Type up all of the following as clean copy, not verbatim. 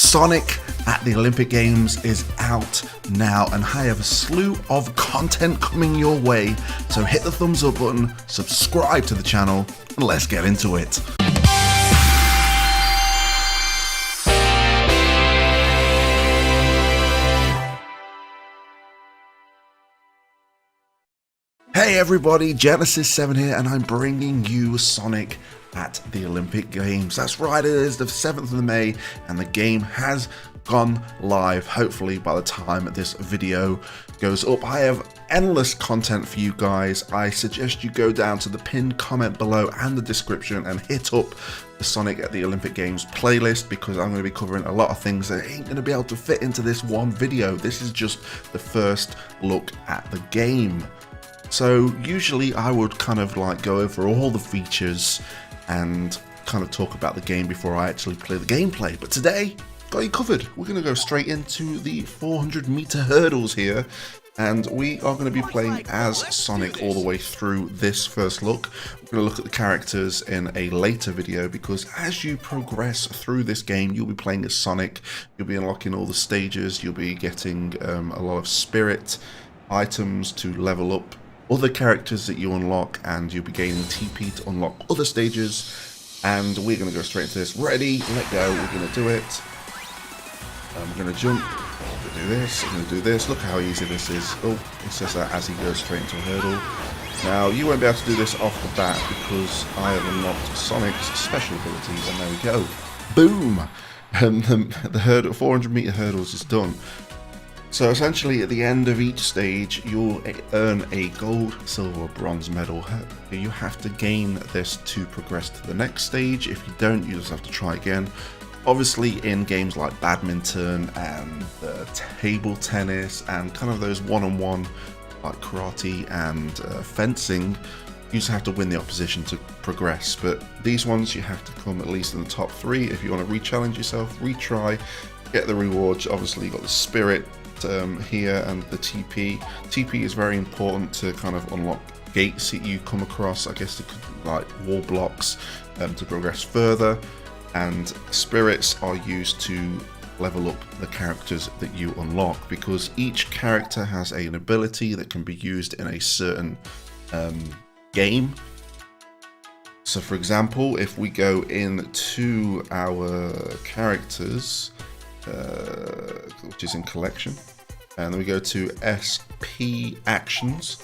Sonic at the Olympic Games is out now, and I have a slew of content coming your way, so hit the thumbs up button, subscribe to the channel, and let's get into it. Hey everybody, Genesis7 here, and I'm bringing you Sonic at the Olympic Games. That's right, it is the 7th of May, and the game has gone live. Hopefully by the time this video goes up, I have endless content for you guys. I suggest you go down to the pinned comment below and the description and hit up the Sonic at the Olympic Games playlist, because I'm going to be covering a lot of things that ain't going to be able to fit into this one video. This is just the first look at the game. So usually I would kind of like go over all the features and kind of talk about the game before I actually play the gameplay. But today, got you covered. We're going to go straight into the 400-meter hurdles here. And we are going to be playing as Sonic all the way through this first look. We're going to look at the characters in a later video, because as you progress through this game, you'll be playing as Sonic. You'll be unlocking all the stages. You'll be getting a lot of spirit items to level up other characters that you unlock, and you'll be gaining TP to unlock other stages. And we're going to go straight into this. Ready, let go, we're going to do it. We're going to jump, we're going to do this, we're going to do this. Look how easy this is. Oh, it says that as he goes straight into a hurdle. Now, you won't be able to do this off the bat, because I have unlocked Sonic's special abilities, and there we go. Boom! And the 400-meter hurdles is done. So essentially at the end of each stage you'll earn a gold, silver, bronze medal. You have to gain this to progress to the next stage. If you don't, you just have to try again. Obviously in games like badminton and table tennis and kind of those one-on-one like karate and fencing, you just have to win the opposition to progress. But these ones you have to come at least in the top 3 if you want to re-challenge yourself, retry, get the rewards. Obviously you've got the spirit here and the TP. TP is very important to kind of unlock gates that you come across. I guess it could like wall blocks to progress further, and spirits are used to level up the characters that you unlock, because each character has an ability that can be used in a certain game. So for example, if we go into our characters, which is in collection, and then we go to SP actions,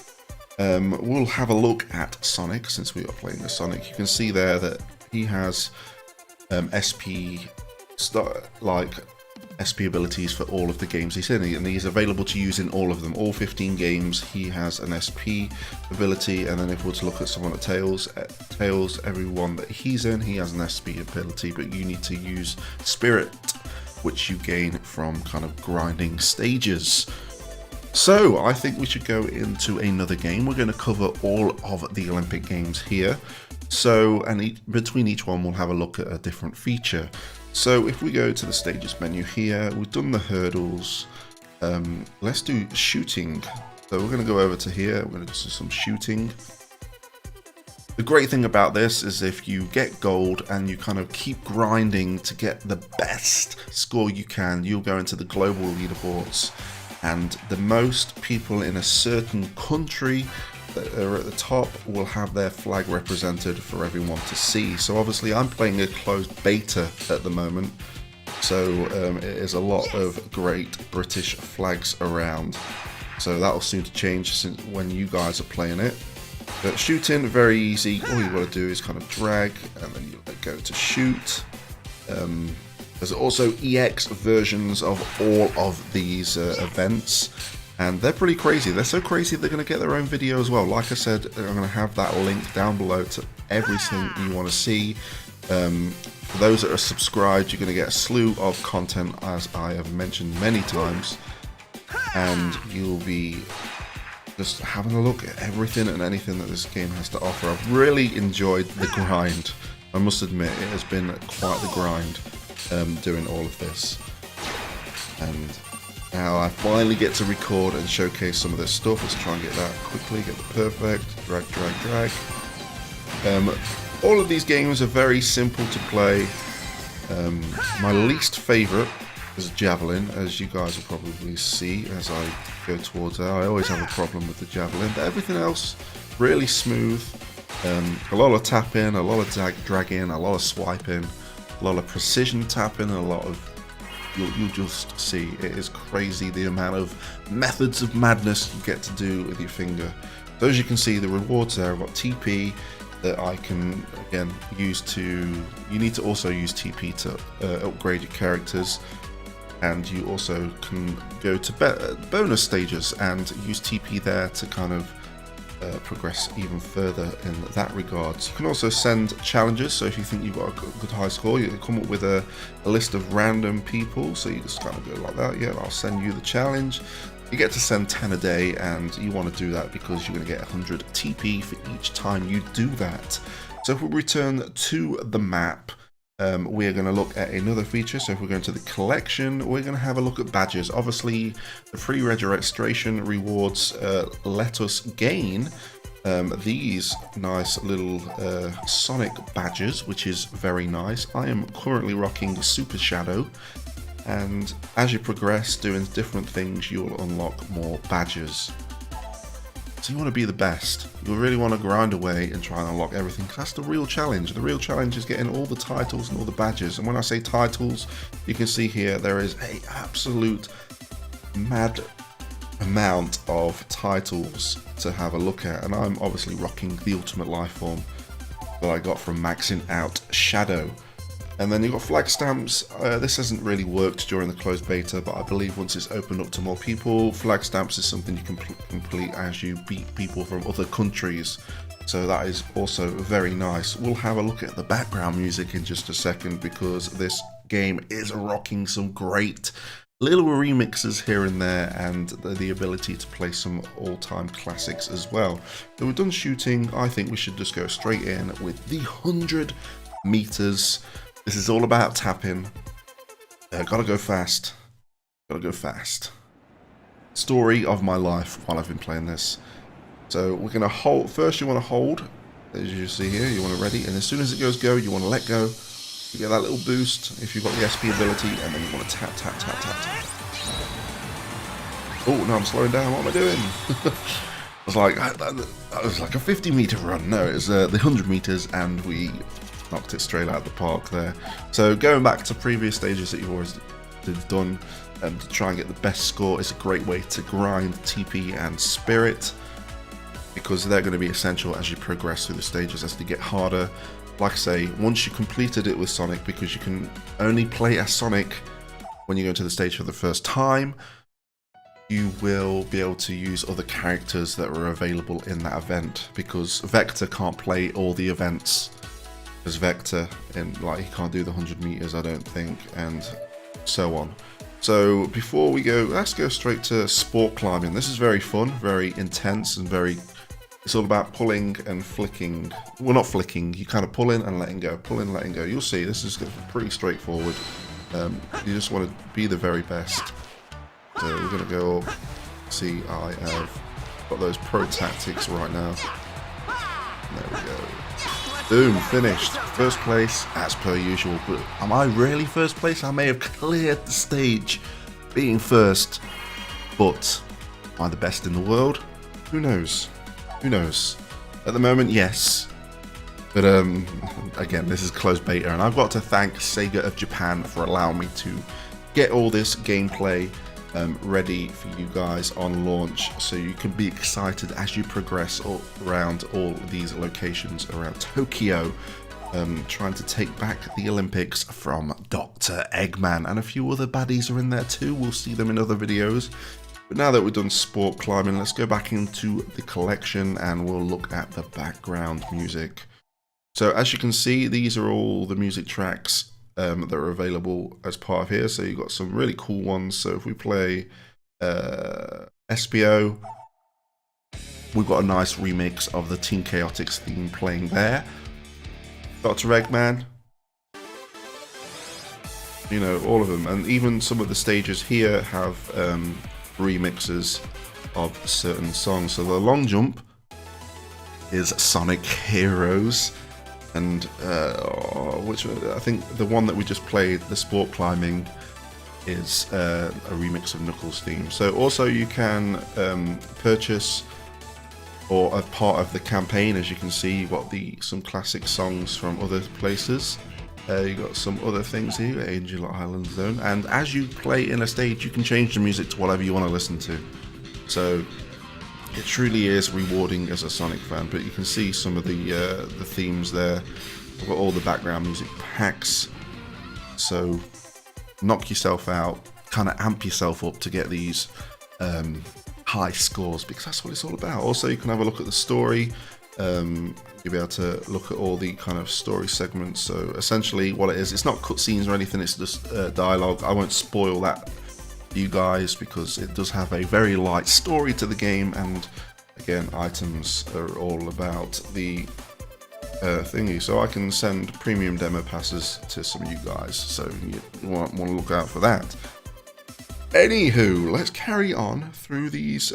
we'll have a look at Sonic. Since we are playing as Sonic, you can see there that he has SP abilities for all of the games he's in, and he's available to use in all of them. All 15 games he has an SP ability. And then if we were to look at someone at Tails, every one that he's in, he has an SP ability, but you need to use Spirit, which you gain from kind of grinding stages. So I think we should go into another game. We're going to cover all of the Olympic Games here. So, and between each one we'll have a look at a different feature. So if we go to the stages menu here, we've done the hurdles. Let's do shooting. So we're going to go over to here. We're going to do some shooting. The great thing about this is if you get gold and you kind of keep grinding to get the best score you can, you'll go into the global leaderboards, and the most people in a certain country that are at the top will have their flag represented for everyone to see. So obviously I'm playing a closed beta at the moment, so it is a lot of great British flags around. So that'll soon to change since when you guys are playing it. But shooting, very easy. All you got to do is kind of drag, and then you go to shoot. There's also EX versions of all of these events, and they're pretty crazy. They're so crazy they're going to get their own video as well. Like I said, I'm going to have that link down below to everything you want to see. For those that are subscribed, you're going to get a slew of content, as I have mentioned many times, and you'll be just having a look at everything and anything that this game has to offer. I've really enjoyed the grind. I must admit, it has been quite the grind doing all of this. And now I finally get to record and showcase some of this stuff. Let's try and get that quickly, get the perfect, drag, drag, drag. All of these games are very simple to play. My least favourite There's a javelin, as you guys will probably see as I go towards there. I always have a problem with the javelin, but everything else really smooth. A lot of tapping, a lot of dragging, a lot of swiping, a lot of precision tapping, a lot of... You'll just see, it is crazy the amount of methods of madness you get to do with your finger. So as you can see, the rewards there, I've got TP that I can, again, use to... You need to also use TP to upgrade your characters. And you also can go to bonus stages and use TP there to kind of progress even further in that regard. So you can also send challenges, so if you think you've got a good high score, you can come up with a list of random people, so you just kind of go like that. Yeah, I'll send you the challenge. You get to send 10 a day, and you want to do that because you're going to get 100 TP for each time you do that. So if we return to the map, we're going to look at another feature. So if we're going to the collection, we're going to have a look at badges. Obviously, the free registration rewards let us gain these nice little Sonic badges, which is very nice. I am currently rocking Super Shadow, and as you progress doing different things, you'll unlock more badges. So you want to be the best. You really want to grind away and try and unlock everything. That's the real challenge. The real challenge is getting all the titles and all the badges. And when I say titles, you can see here there is an absolute mad amount of titles to have a look at. And I'm obviously rocking the Ultimate Lifeform that I got from maxing out Shadow. And then you've got flag stamps. This hasn't really worked during the closed beta, but I believe once it's opened up to more people, flag stamps is something you can complete as you beat people from other countries. So that is also very nice. We'll have a look at the background music in just a second, because this game is rocking some great little remixes here and there, and the ability to play some all-time classics as well. So we're done shooting. I think we should just go straight in with the 100 meters. This is all about tapping. Gotta go fast. Gotta go fast. Story of my life while I've been playing this. So we're gonna hold. First, you want to hold, as you see here. You want to ready, and as soon as it goes go, you want to let go. You get that little boost if you've got the SP ability, and then you want to tap, tap, tap, tap, tap. Oh no, I'm slowing down. What am I doing? I was like, that was like a 50-meter run. No, it was the 100 meters, and we knocked it straight out of the park there. So going back to previous stages that you've always done, and to try and get the best score is a great way to grind TP and Spirit, because they're going to be essential as you progress through the stages as they get harder. Like I say, once you completed it with Sonic, because you can only play as Sonic when you go to the stage for the first time, you will be able to use other characters that are available in that event, because Vector can't play all the events as Vector, and like he can't do the 100 meters, I don't think, and so on. So before we go, let's go straight to sport climbing. This is very fun, very intense, and it's all about pulling and flicking. Well, not flicking, you kind of pull in and letting go, pull in, letting go. You'll see, this is pretty straightforward. You just want to be the very best. So we're going to go up. See, I have got those pro tactics right now. There we go. Boom, finished. First place as per usual. But am I really first place? I may have cleared the stage being first. But am I the best in the world? Who knows? Who knows? At the moment, yes. But again, this is closed beta, and I've got to thank SEGA of Japan for allowing me to get all this gameplay ready for you guys on launch, so you can be excited as you progress around all these locations around Tokyo, trying to take back the Olympics from Dr. Eggman, and a few other baddies are in there too. We'll see them in other videos. But now that we've done sport climbing, let's go back into the collection and we'll look at the background music. So as you can see, these are all the music tracks that are available as part of here. So you've got some really cool ones. So if we play SPO, we've got a nice remix of the Team Chaotix theme playing there. Dr. Eggman, you know, all of them. And even some of the stages here have remixes of certain songs. So the long jump is Sonic Heroes. And which I think the one that we just played, the sport climbing, is a remix of Knuckles' theme. So also you can purchase, or a part of the campaign, as you can see, you've got some classic songs from other places. You got some other things here, Angel Island Zone, and as you play in a stage, you can change the music to whatever you want to listen to. So it truly is rewarding as a Sonic fan. But you can see some of the themes there. I've got all the background music packs. So knock yourself out, kind of amp yourself up to get these high scores, because that's what it's all about. Also, you can have a look at the story. You'll be able to look at all the kind of story segments. So essentially what it is, it's not cutscenes or anything, it's just dialogue. I won't spoil that for you guys because it does have a very light story to the game, and again, items are all about the thingy. So I can send premium demo passes to some of you guys, so you want to look out for that. Anywho, let's carry on through these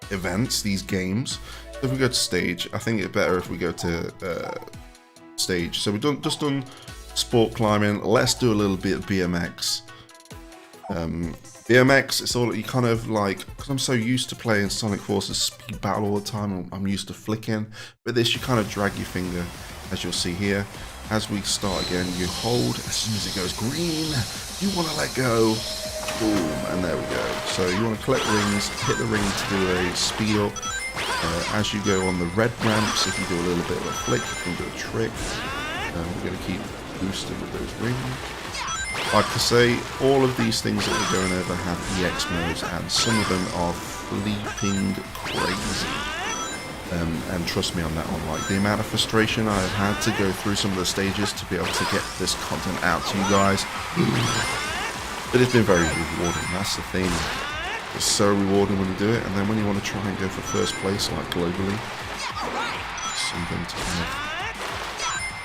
events, these games. So if we go to stage, I think it's better if we go to stage. So we've just done sport climbing. Let's do a little bit of BMX. BMX, it's all you kind of like, because I'm so used to playing Sonic Forces speed battle all the time, I'm used to flicking. But this, you kind of drag your finger, as you'll see here. As we start again, you hold, as soon as it goes green, you want to let go, boom, and there we go. So you want to collect rings, hit the ring to do a speed up. As you go on the red ramps, if you do a little bit of a flick, you can do a trick. We're going to keep boosting with those rings. Like I say, all of these things that we're going over have EX modes, and some of them are flipping crazy. And trust me on that one, like the amount of frustration I've had to go through some of the stages to be able to get this content out to you guys. But it's been very rewarding, that's the thing. It's so rewarding when you do it, and then when you want to try and go for first place, like globally, something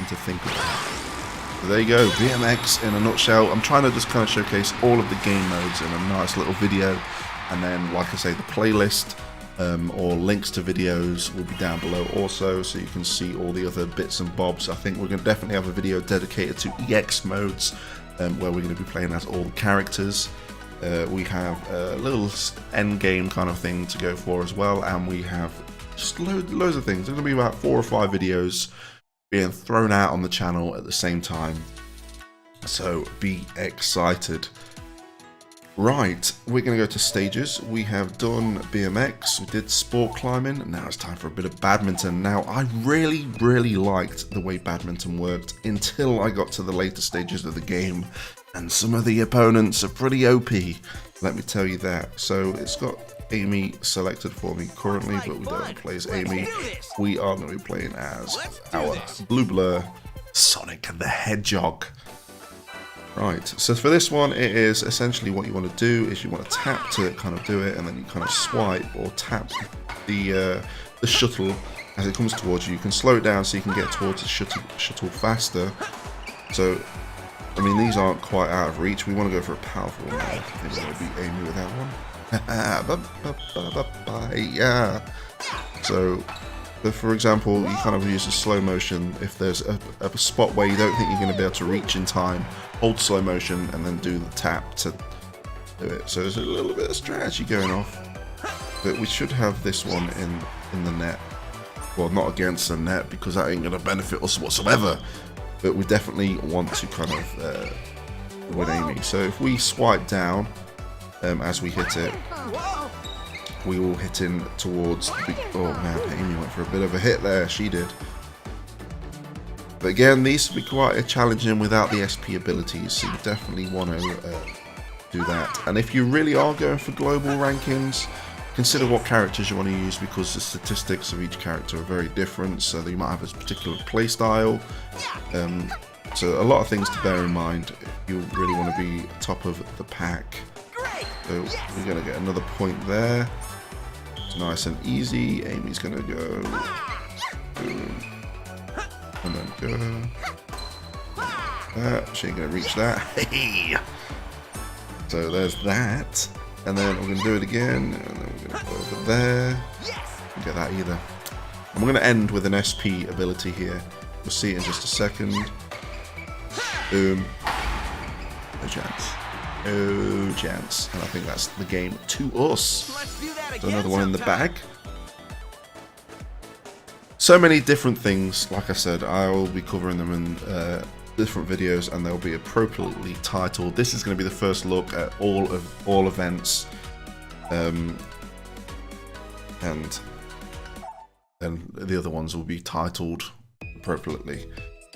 to think about. So there you go, BMX in a nutshell. I'm trying to just kind of showcase all of the game modes in a nice little video, and then, like I say, the playlist or links to videos will be down below also, so you can see all the other bits and bobs. I think we're going to definitely have a video dedicated to EX modes, where we're going to be playing as all the characters. We have a little end game kind of thing to go for as well, and we have just loads of things. There's going to be about 4 or 5 videos being thrown out on the channel at the same time, so be excited. Right, we're going to go to stages. We have done BMX, we did sport climbing, now it's time for a bit of badminton. Now, I really liked the way badminton worked until I got to the later stages of the game, and some of the opponents are pretty OP, let me tell you that. So it's got Amy selected for me currently, but we don't play as Amy. We are going to be playing as our Blue Blur Sonic the Hedgehog. Right, so for this one, it is essentially what you want to do is you want to tap to kind of do it, and then you kind of swipe or tap the shuttle as it comes towards you. You can slow it down so you can get towards the shuttle faster. So, I mean, these aren't quite out of reach. We want to go for a powerful one. I think we're going to beat Amy with that one. Yeah. So, for example, you kind of use a slow motion. If there's a spot where you don't think you're going to be able to reach in time, hold slow motion and then do the tap to do it. So there's a little bit of strategy going off, but we should have this one in the net. Well, not against the net, because that ain't going to benefit us whatsoever, but we definitely want to kind of win Amy. So if we swipe down as we hit it, we will hit in towards the... Oh man, Amy went for a bit of a hit there, she did. But again, these will be quite challenging without the SP abilities, so you definitely want to do that. And if you really are going for global rankings, consider what characters you want to use, because the statistics of each character are very different, so you might have a particular playstyle. So a lot of things to bear in mind if you really want to be top of the pack. So we're going to get another point there. It's nice and easy. Amy's going to go... Boom. And then go. That. She ain't going to reach that. Hey! So there's that. And then we're going to do it again. And then we're going to go over there. Don't get that either. And we're going to end with an SP ability here. We'll see it in just a second. Boom. No chance. No chance. And I think that's the game to us. So another one in the bag. So many different things. Like I said, I will be covering them in different videos, and they'll be appropriately titled. This is going to be the first look at all events, and then the other ones will be titled appropriately.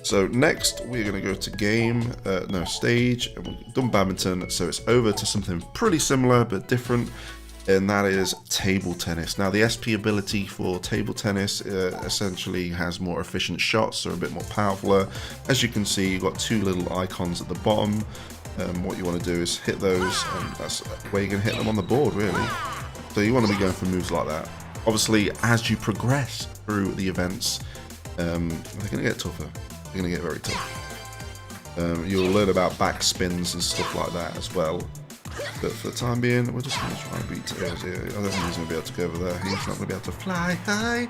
So next we're going to go to stage. We've done badminton, so it's over to something pretty similar but different, and that is table tennis. Now the SP ability for table tennis essentially has more efficient shots, so a bit more powerful. As you can see, you've got two little icons at the bottom. What you want to do is hit those, and that's where you're going to hit them on the board, really. So you want to be going for moves like that. Obviously, as you progress through the events, they're going to get tougher. They're going to get very tough. You'll learn about backspins and stuff like that as well. But for the time being, we're just going to try and beat Tails here. I don't think he's going to be able to go over there. He's not going to be able to fly high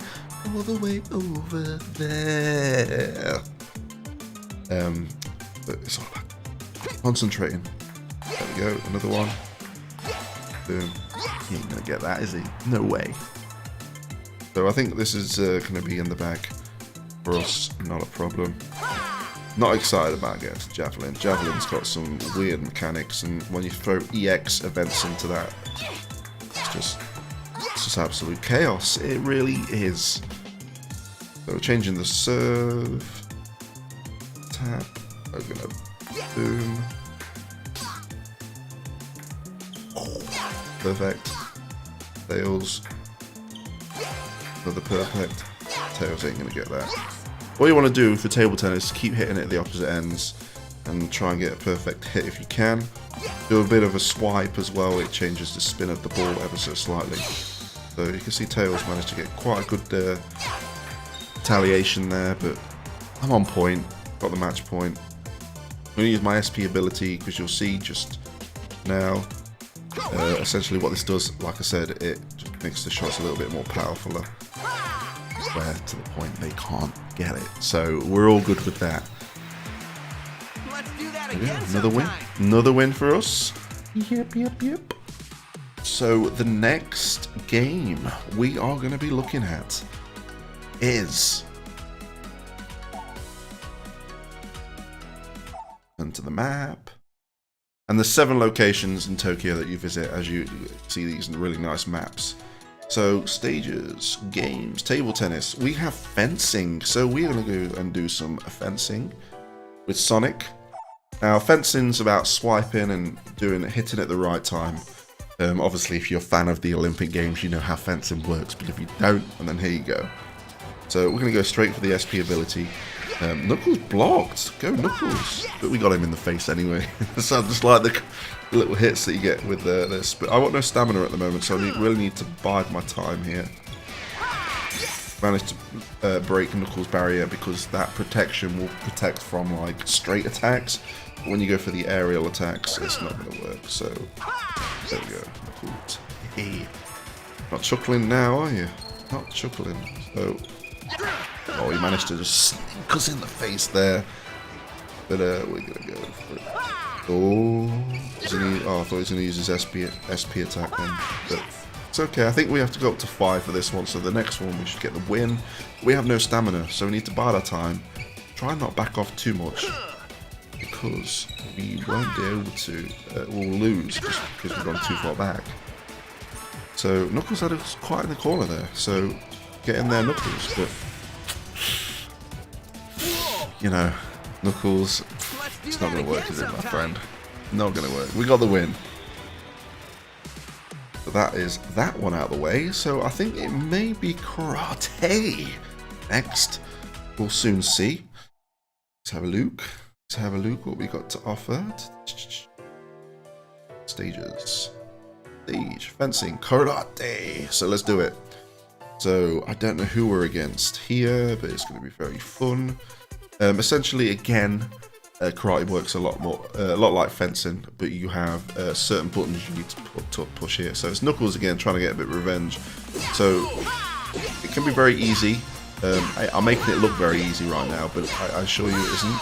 all the way over there. But it's all about concentrating. There we go, another one. Boom. He ain't going to get that, is he? No way. So I think this is going to be in the bag for us, not a problem. Not excited about getting to Javelin. Javelin's got some weird mechanics, and when you throw EX events into that, it's just absolute chaos. It really is. So we're changing the serve. Tap. We're gonna boom. Perfect. Tails. Another perfect. Tails ain't gonna get that. What you want to do for table tennis is keep hitting it at the opposite ends and try and get a perfect hit if you can. Do a bit of a swipe as well, it changes the spin of the ball ever so slightly. So you can see Tails managed to get quite a good retaliation there, but I'm on point, got the match point. I'm going to use my SP ability because you'll see just now essentially what this does, like I said, it just makes the shots a little bit more powerful. Where to the point they can't get it. So we're all good with that. Let's do that again. Another win. Another win for us. Yep. So the next game we are going to be looking at is onto the map. And the 7 locations in Tokyo that you visit, as you see these really nice maps. So, stages, games, table tennis. We have fencing. So, we're going to go and do some fencing with Sonic. Now, fencing's about swiping and hitting at the right time. Obviously, if you're a fan of the Olympic Games, you know how fencing works. But if you don't, and then here you go. So, we're going to go straight for the SP ability. Knuckles blocked. Go Knuckles. But we got him in the face anyway. So, I just like the little hits that you get with this, but I got no stamina at the moment, so I really need to bide my time here. Managed to break Knuckles' barrier because that protection will protect from like straight attacks, but when you go for the aerial attacks, it's not going to work. So there we go. Knuckles. Hey. Not chuckling now, are you? Not chuckling. So he managed to just sneak us in the face there, but we're gonna go for it. Oh, I thought he was going to use his SP attack then. But it's okay. I think we have to go up to 5 for this one. So the next one, we should get the win. We have no stamina, so we need to bide our time. Try and not back off too much, because we won't be able to. We'll lose just because we've gone too far back. So Knuckles had us quite in the corner there. So get in there, Knuckles. But you know, Knuckles. It's not going to work, is it, my friend? Not going to work. We got the win. So that is that one out of the way. So I think it may be karate next. We'll soon see. Let's have a look. Let's have a look what we got to offer. Stages. Stage. Fencing. Karate. So let's do it. So I don't know who we're against here, but it's going to be very fun. Essentially, again, karate works a lot like fencing, but you have certain buttons you need to push here. So it's Knuckles again, trying to get a bit of revenge. So it can be very easy. I'm making it look very easy right now, but I assure you it isn't.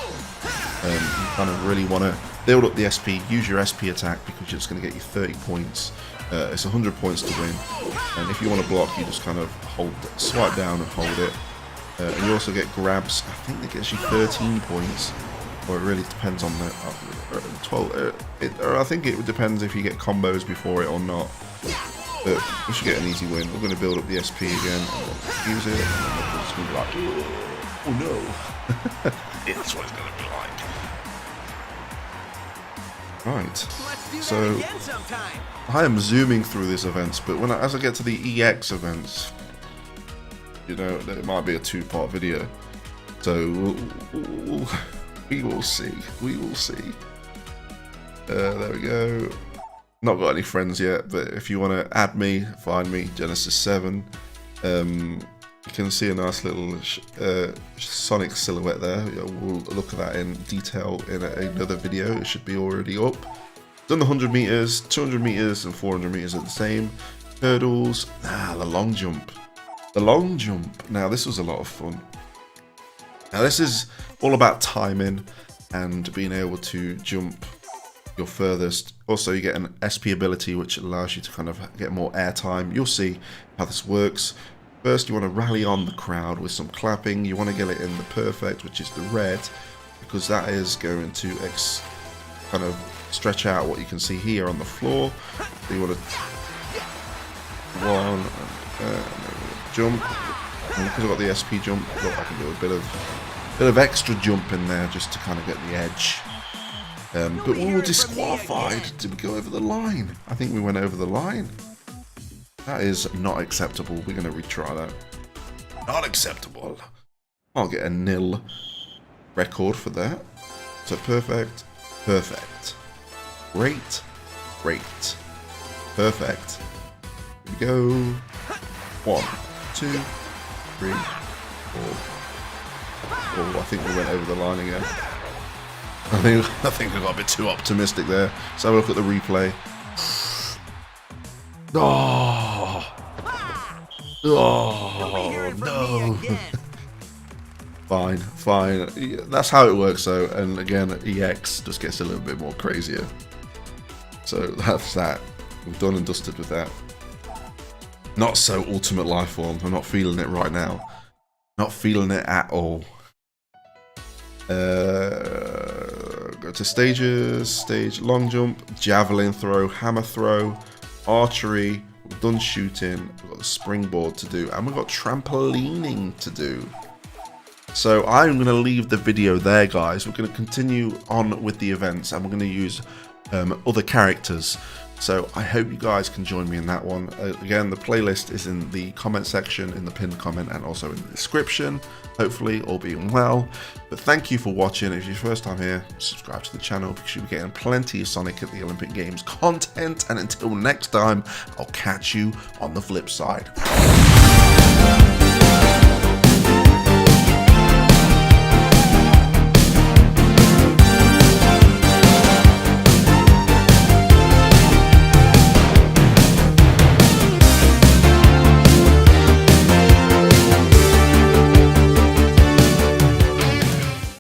You kind of really want to build up the SP, use your SP attack because it's going to get you 30 points. It's 100 points to win, and if you want to block, you just kind of swipe down and hold it. And you also get grabs. I think that gets you 13 points, or it really depends on the 12. I think it depends if you get combos before it or not. But we should get an easy win. We're going to build up the SP again, and use it. And it's going to be like, oh no, it's what it's going to be like. Right, so I am zooming through these events, but as I get to the EX events, you know, it might be a two-part video. So we will see. We will see. There we go. Not got any friends yet, but if you want to add me, find me, Genesis 7. You can see a nice little Sonic silhouette there. We'll look at that in detail in another video. It should be already up. Done the 100 meters, 200 meters, and 400 meters are the same. Hurdles. The long jump. The long jump. Now, this was a lot of fun. Now, this is all about timing and being able to jump your furthest. Also, you get an SP ability, which allows you to kind of get more airtime. You'll see how this works. First, you want to rally on the crowd with some clapping. You want to get it in the perfect, which is the red, because that is going to kind of stretch out what you can see here on the floor. So you want to one and jump. And because I've got the SP jump, look, I can do a bit of extra jump in there just to kind of get the edge. But we were disqualified. Did we go over the line? I think we went over the line. That is not acceptable. We're going to retry that. Not acceptable. I'll get a nil record for that. So perfect. Perfect. Great. Great. Perfect. Here we go. 1, 2, 3, 4. Oh, I think we went over the line again. I think I got a bit too optimistic there. Let's have a look at the replay. Oh no. Fine. That's how it works though, and again, EX just gets a little bit more crazier. So that's that. We've done and dusted with that. Not so Ultimate Lifeform. I'm not feeling it right now. Not feeling it at all. Go to stages. Stage long jump, javelin throw, hammer throw, archery. We've done shooting. We've got a springboard to do, and we've got trampolining to do. So I'm going to leave the video there, guys. We're going to continue on with the events, and we're going to use other characters. So I hope you guys can join me in that one. Again, the playlist is in the comment section, in the pinned comment, and also in the description. Hopefully, all being well. But thank you for watching. If it's your first time here, subscribe to the channel because you'll be getting plenty of Sonic at the Olympic Games content. And until next time, I'll catch you on the flip side.